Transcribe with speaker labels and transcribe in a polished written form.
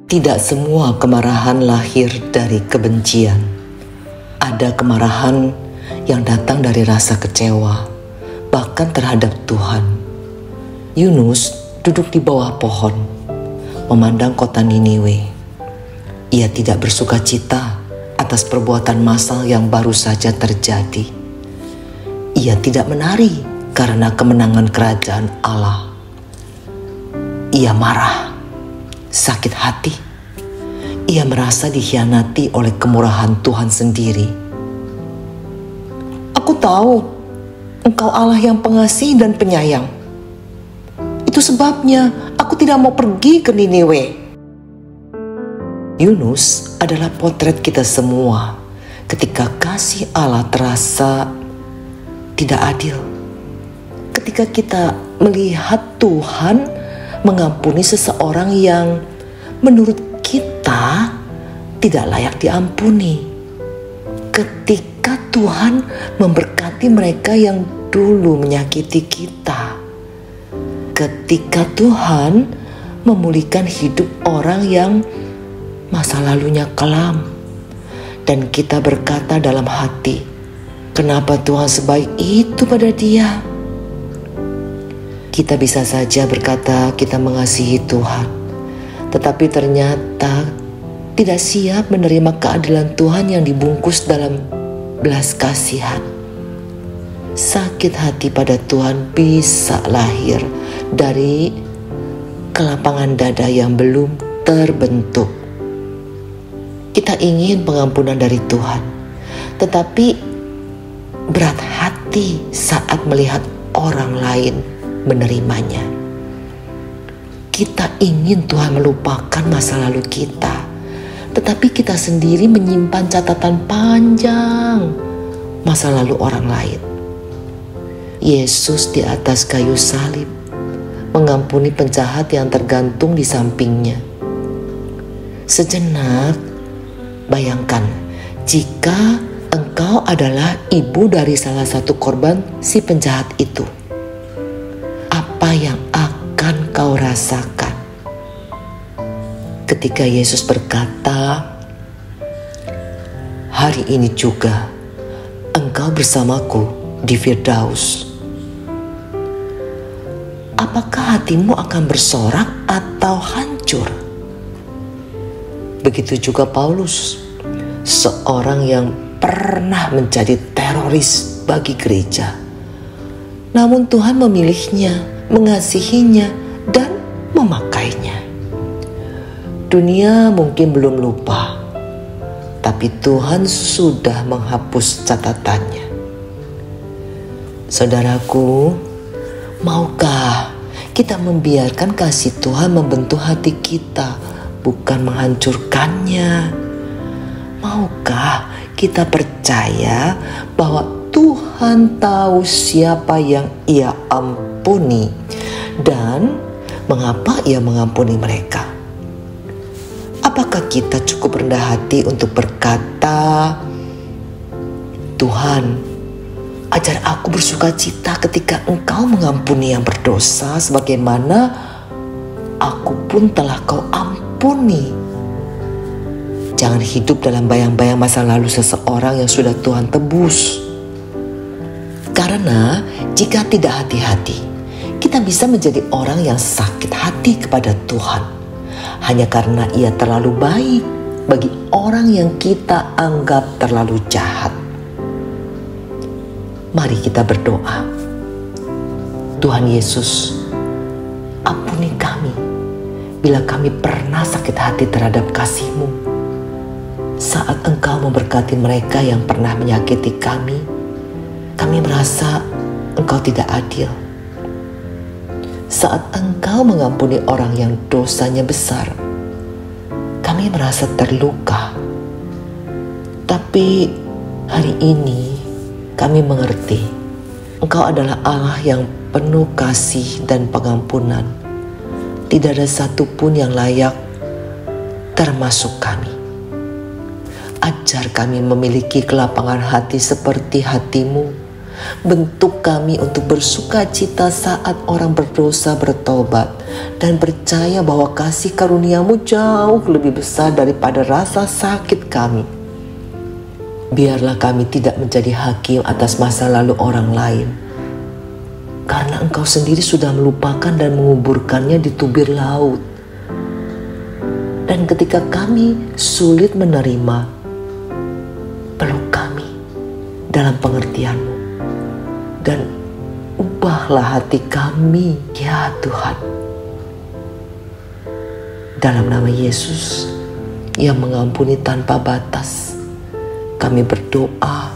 Speaker 1: Tidak semua kemarahan lahir dari kebencian. Ada kemarahan yang datang dari rasa kecewa, bahkan terhadap Tuhan. Yunus duduk di bawah pohon, memandang kota Niniwe. Ia tidak bersuka cita atas perbuatan massal yang baru saja terjadi. Ia tidak menari karena kemenangan kerajaan Allah. Ia marah, sakit hati. Ia merasa dikhianati oleh kemurahan Tuhan sendiri. Aku tahu Engkau Allah yang pengasih dan penyayang. Itu sebabnya aku tidak mau pergi ke Niniwe. Yunus adalah potret kita semua ketika kasih Allah terasa tidak adil. Ketika kita melihat Tuhan mengampuni seseorang yang menurut kita tidak layak diampuni. Ketika Tuhan memberkati mereka yang dulu menyakiti kita. Ketika Tuhan memulihkan hidup orang yang masa lalunya kelam. Dan kita berkata dalam hati, kenapa Tuhan sebaik itu pada dia? Kita bisa saja berkata kita mengasihi Tuhan, tetapi ternyata tidak siap menerima keadilan Tuhan yang dibungkus dalam belas kasihan. Sakit hati pada Tuhan bisa lahir dari kelapangan dada yang belum terbentuk. Kita ingin pengampunan dari Tuhan, tetapi berat hati saat melihat orang lain menerimanya. Kita ingin Tuhan melupakan masa lalu kita, tetapi kita sendiri menyimpan catatan panjang masa lalu orang lain. Yesus di atas kayu salib mengampuni penjahat yang tergantung di sampingnya. Sejenak bayangkan jika engkau adalah ibu dari salah satu korban si penjahat itu. Apa yang akan kau rasakan ketika Yesus berkata, hari ini juga engkau bersamaku di Firdaus. Apakah hatimu akan bersorak atau hancur? Begitu juga Paulus, seorang yang pernah menjadi teroris bagi gereja. Namun Tuhan memilihnya, mengasihinya, dan memakainya. Dunia mungkin belum lupa, tapi Tuhan sudah menghapus catatannya. Saudaraku, maukah kita membiarkan kasih Tuhan membentuk hati kita, bukan menghancurkannya? Maukah kita percaya bahwa Tuhan tahu siapa yang Ia ampuni dan mengapa Ia mengampuni mereka? Apakah kita cukup rendah hati untuk berkata, Tuhan, ajar aku bersuka cita ketika Engkau mengampuni yang berdosa sebagaimana aku pun telah Kau ampuni. Jangan hidup dalam bayang-bayang masa lalu seseorang yang sudah Tuhan tebus. Karena jika tidak hati-hati, kita bisa menjadi orang yang sakit hati kepada Tuhan. Hanya karena Ia terlalu baik bagi orang yang kita anggap terlalu jahat. Mari kita berdoa. Tuhan Yesus, ampuni kami bila kami pernah sakit hati terhadap kasih-Mu. Saat Engkau memberkati mereka yang pernah menyakiti kami merasa Engkau tidak adil. Saat Engkau mengampuni orang yang dosanya besar, kami merasa terluka. Tapi hari ini kami mengerti Engkau adalah Allah yang penuh kasih dan pengampunan. Tidak ada satupun yang layak termasuk kami. Ajar kami memiliki kelapangan hati seperti hati-Mu, Bentuk kami untuk bersuka cita saat orang berdosa bertobat dan percaya bahwa kasih karuniamu jauh lebih besar daripada rasa sakit kami. Biarlah kami tidak menjadi hakim atas masa lalu orang lain, karena Engkau sendiri sudah melupakan dan menguburkannya di tubir laut. Dan ketika kami sulit menerima, peluk kami dalam pengertian-Mu. Dan ubahlah hati kami, ya Tuhan. Dalam nama Yesus yang mengampuni tanpa batas, kami berdoa